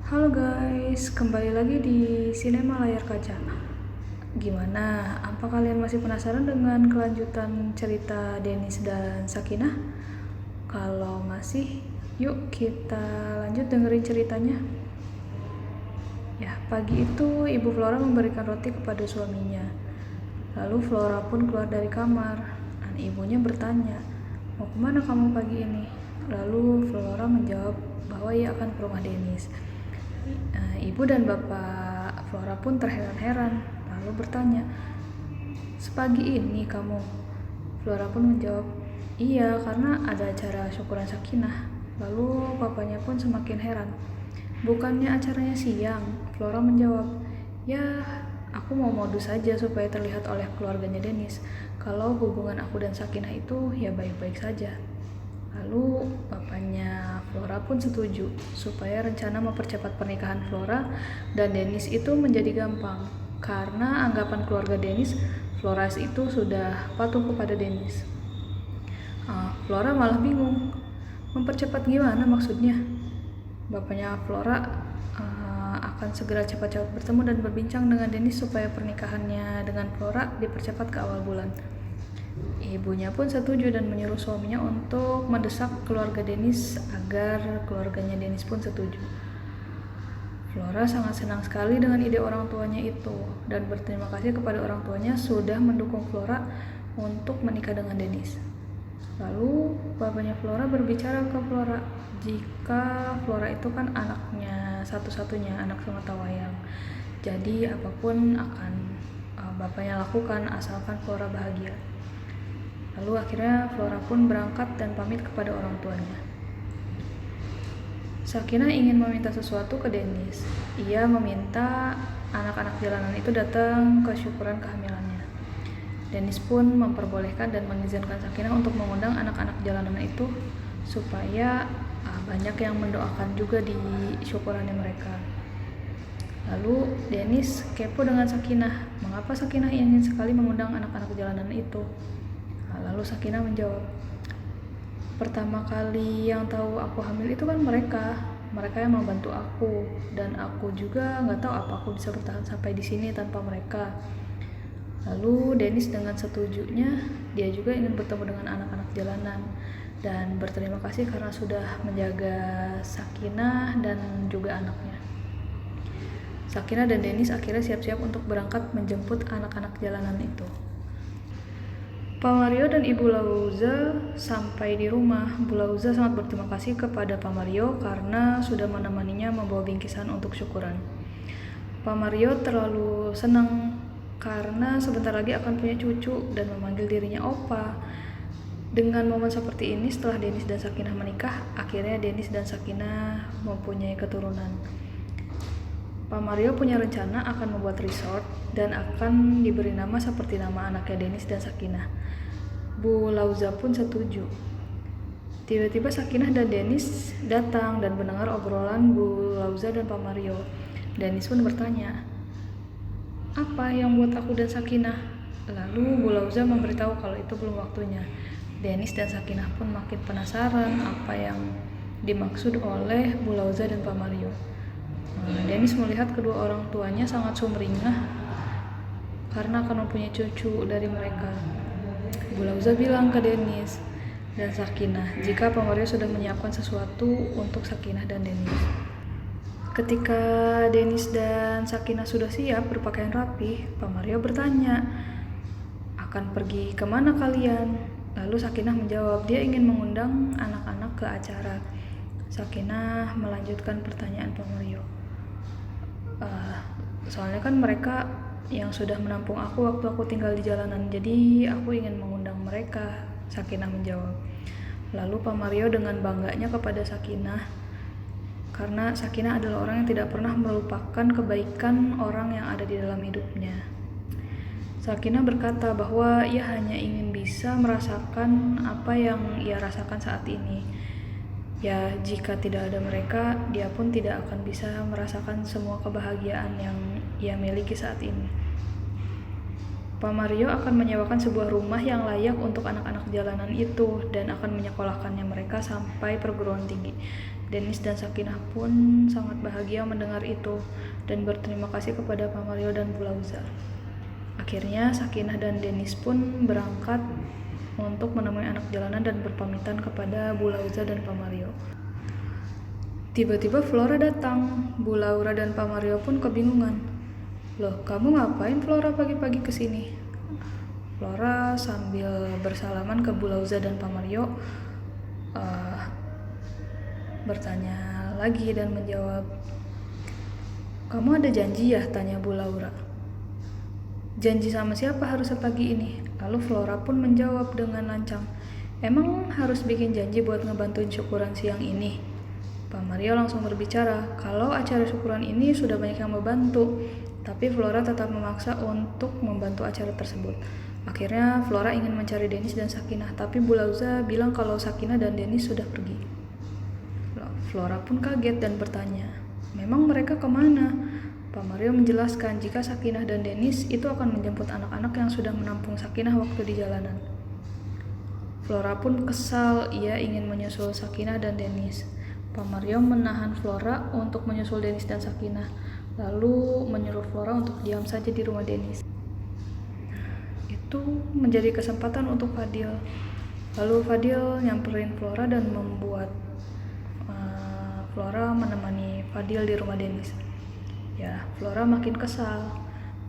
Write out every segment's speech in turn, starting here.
Halo guys, kembali lagi di Sinema Layar Kaca. Gimana? Apa kalian masih penasaran dengan kelanjutan cerita Dennis dan Sakinah? Kalau masih, yuk kita lanjut dengerin ceritanya. Ya, pagi itu Ibu Flora memberikan roti kepada suaminya. Lalu Flora pun keluar dari kamar dan ibunya bertanya, "Mau kemana kamu pagi ini?" Lalu Flora menjawab bahwa ia akan ke rumah Dennis. Ibu dan bapak Flora pun terheran-heran, lalu bertanya, "Sepagi ini kamu?" Flora pun menjawab, "Iya, karena ada acara syukuran Sakinah." Lalu bapaknya pun semakin heran, "Bukannya acaranya siang?" Flora menjawab, "Ya, aku mau modus saja supaya terlihat oleh keluarganya Dennis kalau hubungan aku dan Sakinah itu ya baik-baik saja." Lalu bapaknya Flora pun setuju supaya rencana mempercepat pernikahan Flora dan Dennis itu menjadi gampang. Karena anggapan keluarga Dennis, Flora itu sudah patuh kepada Dennis. Flora malah bingung, mempercepat gimana maksudnya? Bapaknya Flora akan segera cepat-cepat bertemu dan berbincang dengan Dennis supaya pernikahannya dengan Flora dipercepat ke awal bulan. Ibunya pun setuju dan menyuruh suaminya untuk mendesak keluarga Dennis agar keluarganya Dennis pun setuju. Flora sangat senang sekali dengan ide orang tuanya itu dan berterima kasih kepada orang tuanya sudah mendukung Flora untuk menikah dengan Dennis. Lalu bapaknya Flora berbicara ke Flora jika Flora itu kan anaknya satu-satunya, anak sematawayang. Jadi apapun akan bapaknya lakukan asalkan Flora bahagia. Lalu akhirnya Flora pun berangkat dan pamit kepada orang tuanya. Sakinah ingin meminta sesuatu ke Dennis. Ia meminta anak-anak jalanan itu datang ke syukuran kehamilannya. Dennis pun memperbolehkan dan mengizinkan Sakinah untuk mengundang anak-anak jalanan itu supaya banyak yang mendoakan juga di syukurannya mereka. Lalu Dennis kepo dengan Sakinah, mengapa Sakinah ingin sekali mengundang anak-anak jalanan itu? Lalu Sakinah menjawab, "Pertama kali yang tahu aku hamil itu kan mereka yang membantu aku, dan aku juga nggak tahu apa aku bisa bertahan sampai di sini tanpa mereka." Lalu Dennis dengan setujunya, dia juga ingin bertemu dengan anak-anak jalanan dan berterima kasih karena sudah menjaga Sakinah dan juga anaknya. Sakinah dan Dennis akhirnya siap-siap untuk berangkat menjemput anak-anak jalanan itu. Pak Mario dan Ibu Lauza sampai di rumah. Bu Lauza sangat berterima kasih kepada Pak Mario karena sudah menemaninya membawa bingkisan untuk syukuran. Pak Mario terlalu senang karena sebentar lagi akan punya cucu dan memanggil dirinya Opa. Dengan momen seperti ini, setelah Dennis dan Sakinah menikah, akhirnya Dennis dan Sakinah mempunyai keturunan. Pak Mario punya rencana akan membuat resort dan akan diberi nama seperti nama anaknya Dennis dan Sakinah. Bu Lauza pun setuju. Tiba-tiba Sakinah dan Dennis datang dan mendengar obrolan Bu Lauza dan Pak Mario. Dennis pun bertanya, "Apa yang buat aku dan Sakinah?" Lalu Bu Lauza memberitahu kalau itu belum waktunya. Dennis dan Sakinah pun makin penasaran apa yang dimaksud oleh Bu Lauza dan Pak Mario. Dennis melihat kedua orang tuanya sangat sumringah karena akan mempunyai cucu dari mereka. Bu Lauza bilang ke Dennis dan Sakinah jika Pak Mario sudah menyiapkan sesuatu untuk Sakinah dan Dennis. Ketika Dennis dan Sakinah sudah siap berpakaian rapi, Pak Mario bertanya, "Akan pergi kemana kalian?" Lalu Sakinah menjawab dia ingin mengundang anak-anak ke acara. Sakinah melanjutkan pertanyaan Pak Mario. Soalnya kan mereka yang sudah menampung aku waktu aku tinggal di jalanan, jadi aku ingin mengundang mereka, Sakinah menjawab. Lalu Pak Mario dengan bangganya kepada Sakinah, karena Sakinah adalah orang yang tidak pernah melupakan kebaikan orang yang ada di dalam hidupnya. Sakinah berkata bahwa ia hanya ingin bisa merasakan apa yang ia rasakan saat ini. Ya, jika tidak ada mereka, dia pun tidak akan bisa merasakan semua kebahagiaan yang ia miliki saat ini. Pak Mario akan menyewakan sebuah rumah yang layak untuk anak-anak jalanan itu dan akan menyekolahkannya mereka sampai perguruan tinggi. Dennis dan Sakinah pun sangat bahagia mendengar itu dan berterima kasih kepada Pak Mario dan Bu Lauza. Akhirnya Sakinah dan Dennis pun berangkat untuk menemui anak jalanan dan berpamitan kepada Bu Lauza dan Pak Mario. Tiba-tiba Flora datang. Bu Laura dan Pak Mario pun kebingungan. Loh, kamu ngapain Flora pagi-pagi kesini? Flora sambil bersalaman ke Bu Lauza dan Pak Mario bertanya lagi dan menjawab, kamu ada janji ya? Tanya Bu Laura. Janji sama siapa harus pagi ini? Lalu Flora pun menjawab dengan lancang, emang harus bikin janji buat ngebantuin syukuran siang ini? Pak Mario langsung berbicara, kalau acara syukuran ini sudah banyak yang membantu, tapi Flora tetap memaksa untuk membantu acara tersebut. Akhirnya Flora ingin mencari Dennis dan Sakinah, tapi Bu Lauza bilang kalau Sakinah dan Dennis sudah pergi. Flora pun kaget dan bertanya, memang mereka kemana? Pak Mario menjelaskan jika Sakinah dan Dennis itu akan menjemput anak-anak yang sudah menampung Sakinah waktu di jalanan. Flora pun kesal, ia ingin menyusul Sakinah dan Dennis. Pak Mario menahan Flora untuk menyusul Dennis dan Sakinah, lalu menyuruh Flora untuk diam saja di rumah Dennis. Itu menjadi kesempatan untuk Fadil. Lalu Fadil nyamperin Flora dan membuat Flora menemani Fadil di rumah Dennis. Ya, Flora makin kesal.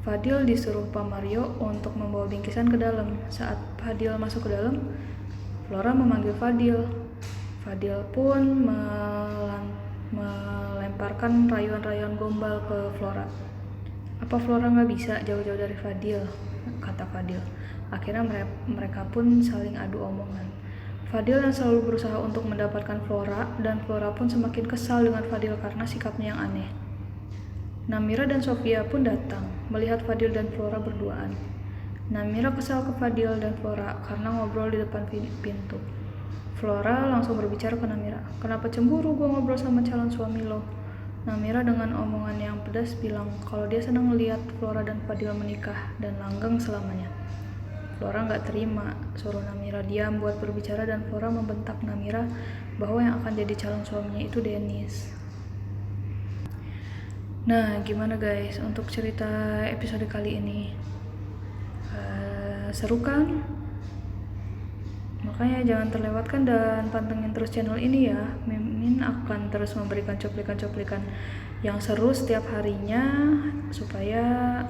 Fadil disuruh Pak Mario untuk membawa bingkisan ke dalam. Saat Fadil masuk ke dalam, Flora memanggil Fadil. Fadil pun melemparkan rayuan-rayuan gombal ke Flora. Apa Flora nggak bisa jauh-jauh dari Fadil? Kata Fadil. Akhirnya mereka pun saling adu omongan. Fadil yang selalu berusaha untuk mendapatkan Flora, dan Flora pun semakin kesal dengan Fadil karena sikapnya yang aneh. Namira dan Sofia pun datang, melihat Fadil dan Flora berduaan. Namira kesal ke Fadil dan Flora karena ngobrol di depan pintu. Flora langsung berbicara ke Namira, kenapa cemburu gue ngobrol sama calon suami lo? Namira dengan omongan yang pedas bilang kalau dia senang melihat Flora dan Fadil menikah dan langgeng selamanya. Flora nggak terima, suruh Namira diam buat berbicara dan Flora membentak Namira bahwa yang akan jadi calon suaminya itu Dennis. Nah, gimana guys untuk cerita episode kali ini? Seru kan? Makanya jangan terlewatkan dan pantengin terus channel ini ya. Mimin akan terus memberikan cuplikan-cuplikan yang seru setiap harinya supaya